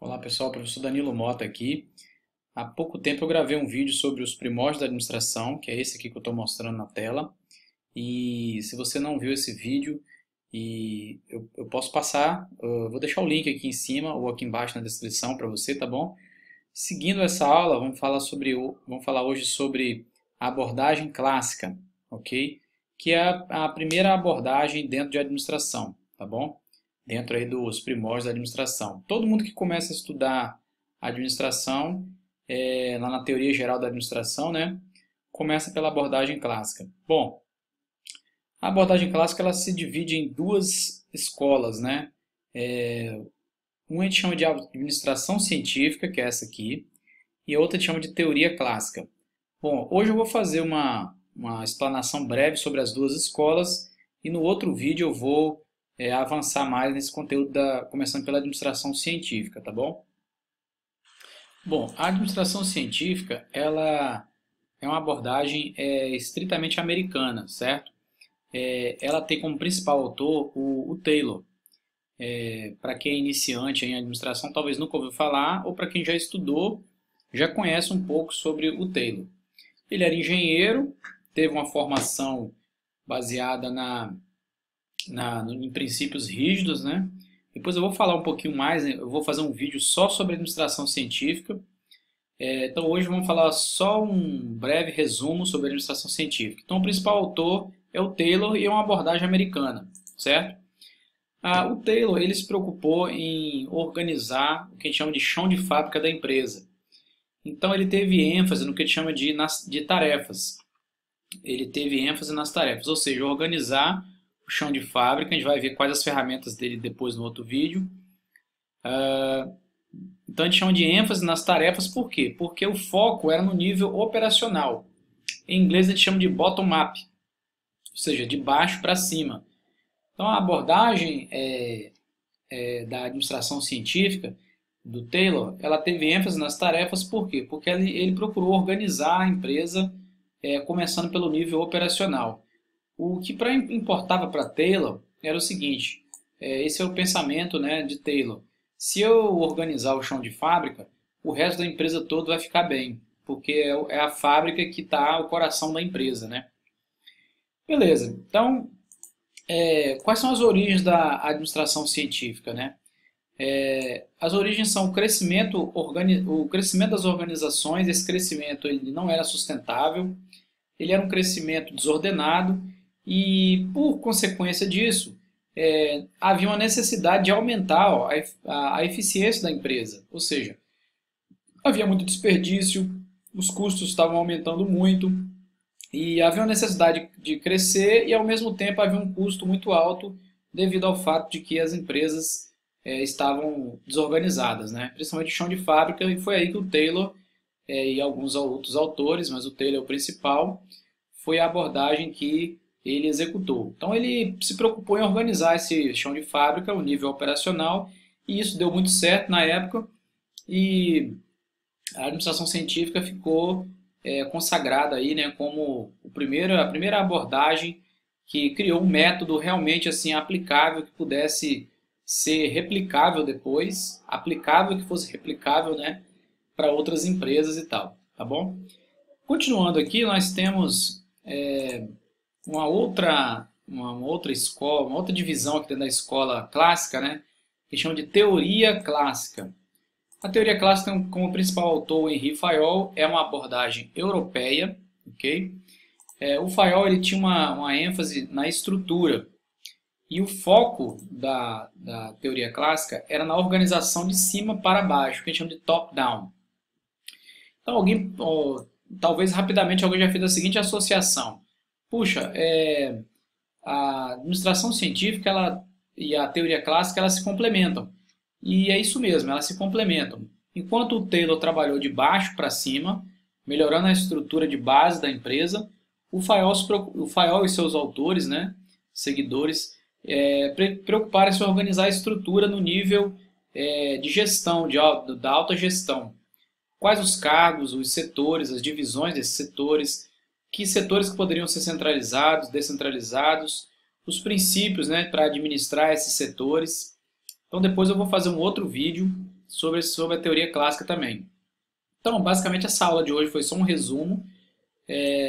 Olá pessoal, professor Danilo Mota aqui. Há pouco tempo eu gravei um vídeo sobre os primórdios da administração, que é esse aqui que eu estou mostrando na tela. E se você não viu esse vídeo, eu posso passar, eu vou deixar o link aqui em cima ou aqui embaixo na descrição para você, tá bom? Seguindo essa aula, vamos falar hoje sobre a abordagem clássica, ok? Que é a primeira abordagem dentro de administração, tá bom? Dentro aí dos primórdios da administração. Todo mundo que começa a estudar administração, lá na teoria geral da administração, né, começa pela abordagem clássica. Bom, a abordagem clássica ela se divide em duas escolas, né? Uma a gente chama de administração científica, que é essa aqui, e a outra a gente chama de teoria clássica. Bom, hoje eu vou fazer uma explanação breve sobre as duas escolas e no outro vídeo eu vou avançar mais nesse conteúdo, começando pela administração científica, tá bom? Bom, a administração científica ela é uma abordagem estritamente americana, certo? Ela tem como principal autor o Taylor. Para quem é iniciante em administração, talvez nunca ouviu falar, ou para quem já estudou, já conhece um pouco sobre o Taylor. Ele era engenheiro, teve uma formação baseada em princípios rígidos, né? Depois eu vou falar um pouquinho mais, eu vou fazer um vídeo só sobre administração científica. Então hoje vamos falar só um breve resumo sobre administração científica. Então o principal autor é o Taylor e é uma abordagem americana, certo? O Taylor ele se preocupou em organizar o que a gente chama de chão de fábrica da empresa. Então ele teve ênfase no que a gente chama de tarefas. Ele teve ênfase nas tarefas, ou seja, organizar o chão de fábrica. A gente vai ver quais as ferramentas dele depois no outro vídeo. Então a gente chama de ênfase nas tarefas, por quê? Porque o foco era no nível operacional. Em inglês a gente chama de bottom-up, ou seja, de baixo para cima. Então a abordagem da administração científica do Taylor, ela teve ênfase nas tarefas, por quê? Porque ele procurou organizar a empresa começando pelo nível operacional. O que importava para Taylor era o seguinte, esse é o pensamento, né, de Taylor. Se eu organizar o chão de fábrica, o resto da empresa toda vai ficar bem, porque é a fábrica que está o coração da empresa, né? Beleza, então quais são as origens da administração científica, né? As origens são o crescimento das organizações. Esse crescimento ele não era sustentável, ele era um crescimento desordenado e, por consequência disso, havia uma necessidade de aumentar a eficiência da empresa, ou seja, havia muito desperdício, os custos estavam aumentando muito e havia uma necessidade de crescer e, ao mesmo tempo, havia um custo muito alto devido ao fato de que as empresas estavam desorganizadas, né? Principalmente o chão de fábrica, e foi aí que o Taylor e alguns outros autores, mas o Taylor é o principal, foi a abordagem que ele executou. Então ele se preocupou em organizar esse chão de fábrica, o nível operacional, e isso deu muito certo na época, e a administração científica ficou consagrada aí, né, como a primeira abordagem que criou um método realmente assim aplicável, que pudesse ser replicável depois, aplicável que fosse replicável, né, para outras empresas e tal, tá bom? Continuando aqui, nós temos uma outra escola, uma outra divisão aqui dentro da escola clássica, né, que chama de teoria clássica. A teoria clássica, como principal autor, o Henri Fayol, é uma abordagem europeia, ok? O Fayol ele tinha uma ênfase na estrutura. E o foco da teoria clássica era na organização de cima para baixo, que a gente chama de top-down. Então, talvez rapidamente alguém já fez a seguinte associação. Puxa, a administração científica e a teoria clássica elas se complementam. E é isso mesmo, elas se complementam. Enquanto o Taylor trabalhou de baixo para cima, melhorando a estrutura de base da empresa, o Fayol e seus autores, né, seguidores, preocuparam-se em organizar a estrutura no nível de gestão, da alta gestão. Quais os cargos, os setores, as divisões desses setores, que setores que poderiam ser centralizados, descentralizados, os princípios, né, para administrar esses setores. Então depois eu vou fazer um outro vídeo sobre a teoria clássica também. Então, basicamente, essa aula de hoje foi só um resumo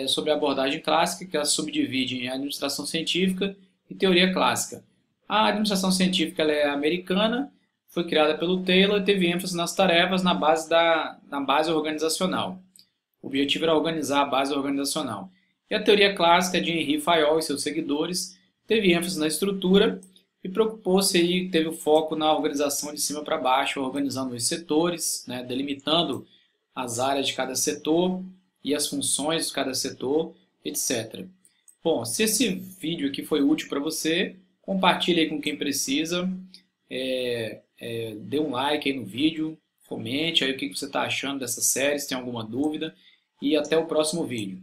sobre a abordagem clássica, que ela se subdivide em administração científica e teoria clássica. A administração científica ela é americana, foi criada pelo Taylor e teve ênfase nas tarefas na base organizacional. O objetivo era organizar a base organizacional. E a teoria clássica de Henri Fayol e seus seguidores teve ênfase na estrutura e preocupou-se e teve o foco na organização de cima para baixo, organizando os setores, né, delimitando as áreas de cada setor e as funções de cada setor, etc. Bom, se esse vídeo aqui foi útil para você, compartilhe aí com quem precisa, dê um like aí no vídeo, comente aí o que você está achando dessa série, se tem alguma dúvida, e até o próximo vídeo.